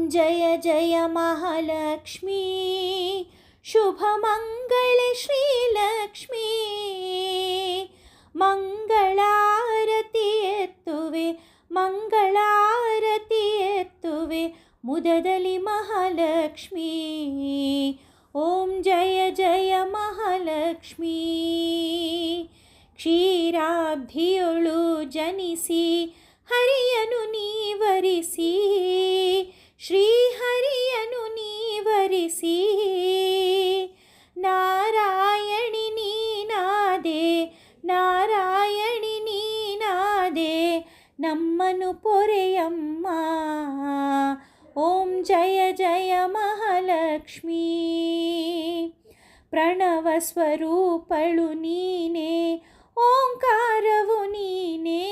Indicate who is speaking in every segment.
Speaker 1: जय जय महालक्ष्मी शुभमङ्गले श्रीलक्ष्मी ಮಂಗಳಾರತಿ ಎತ್ತುವೆ ಮಂಗಳಾರತಿ ಎತ್ತುವೆ ಮುದದಲ್ಲಿ ಮಹಾಲಕ್ಷ್ಮೀ ಓಂ ಜಯ ಜಯ ಮಹಾಲಕ್ಷ್ಮೀ ಕ್ಷೀರಾಬ್ಧಿಯೊಳು ಜನಿಸಿ ಹರಿಯನು ನೀವರಿಸಿ ಶ್ರೀಹರಿಯನು ನೀವರಿಸಿ ನಾರಾಯಣಿ ನೀನಾದೆ ನಾರಾಯಣಿ ನೀನಾದೆ ನಮ್ಮನು ಪೊರೆಯಮ್ಮ ಓಂ ಜಯ ಜಯ ಮಹಾಲಕ್ಷ್ಮೀ ಪ್ರಣವ ಸ್ವರೂಪಳು ನೀನೇ ಓಂಕಾರವು ನೀನೇ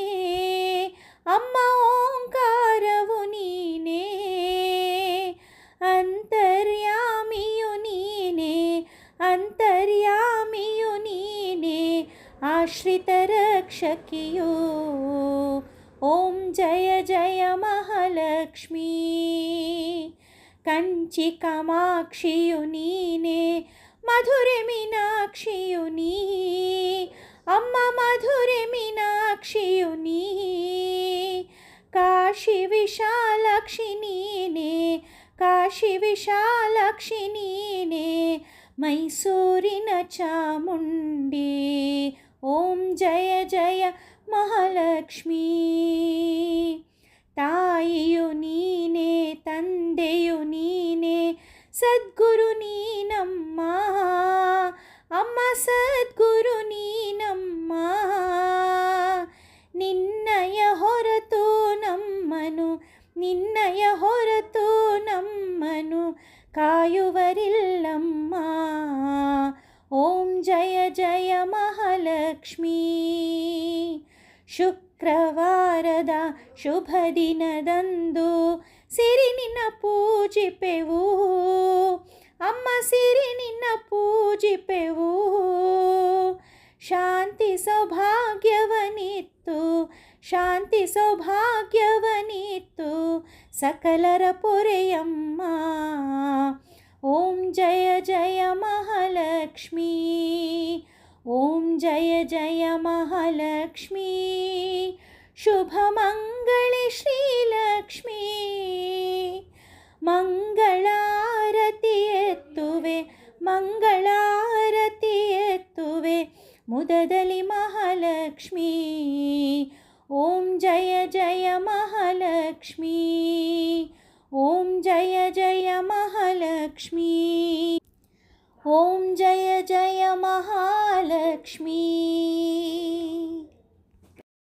Speaker 1: ಅಮ್ಮ ಓಂಕಾರವು ನೀನೇ ಅಂತರ್ಯಾಮಿಯು ನೀನೇ ಅಂತರ್ಯಾಮಿಯು ನೀನೇ ಆಶ್ರಿತ ರಕ್ಷಕಿಯೋ ಓಂ ಜಯ ಜಯ ಮಹಾಲಕ್ಷ್ಮೀ ಕಂಚಿ ಕಾಮಾಕ್ಷಿಯು ನೀನೇ ಮಧುರೆ ಮೀನಾಕ್ಷಿಯು ನೀ ಅಮ್ಮ ಮಧುರೆ ಮೀನಾಕ್ಷಿಯು ನೀ ಕಾಶಿ ವಿಶಾಲಾಕ್ಷಿ ನೀನೇ ಕಾಶಿ ವಿಶಾಲಾಕ್ಷಿ ನೀನೇ ಮೈಸೂರಿನ ಚಾಮುಂಡಿ ಓಂ ಜಯ ಜಯ ಮಹಾಲಕ್ಷ್ಮೀ ತಾಯಿಯು ನೀನೇ ತಂದೆಯು ನೀನೇ ಸದ್ಗುರು ನೀನಮ್ಮ ಅಮ್ಮ ಸದ್ಗುರು ನೀನಮ್ಮ ನಿನ್ನಯ ಹೊರತು ನಮ್ಮನು ನಿನ್ನಯ ಹೊರತು ನಮ್ಮನು ಕಾಯುವರಿಲ್ಲಮ್ಮ ಓಂ ಜಯ ಜಯ ಮಹಾಲಕ್ಷ್ಮೀ ಶುಕ್ರವಾರದ ಶುಭ ದಿನದಂದು ಸಿರಿ ನಿನ್ನ ಪೂಜಿಪೆವು ಅಮ್ಮ ಸಿರಿ ನಿನ್ನ ಪೂಜಿಪೆವು ಶಾಂತಿ ಸೌಭಾಗ್ಯವನಿತ್ತು ಶಾಂತಿ ಸೌಭಾಗ್ಯವನಿತ್ತು ಸಕಲರ ಪೊರೆಯಮ್ಮ ಓಂ ಜಯ ಜಯ ಮಹಾಲಕ್ಷ್ಮೀ ಓಂ ಜಯ ಜಯ ಮಹಾಲಕ್ಷ್ಮೀ ಶುಭಮಂಗಳೆ ಶ್ರೀಲಕ್ಷ್ಮೀ ಮಂಗಳಾರತಿ ಎತ್ತುವೆ ಮಂಗಳಾರತಿ ಎತ್ತುವೆ ಮುದದಲ್ಲಿ ಮಹಾಲಕ್ಷ್ಮೀ ಓಂ ಜಯ ಜಯ ಮಹಾಲಕ್ಷ್ಮೀ ಓಂ ಜಯ ಜಯ ಮಹಾಲಕ್ಷ್ಮೀ ಓಂ ಜಯ ಜಯ ಮಹಾಲಕ್ಷ್ಮೀ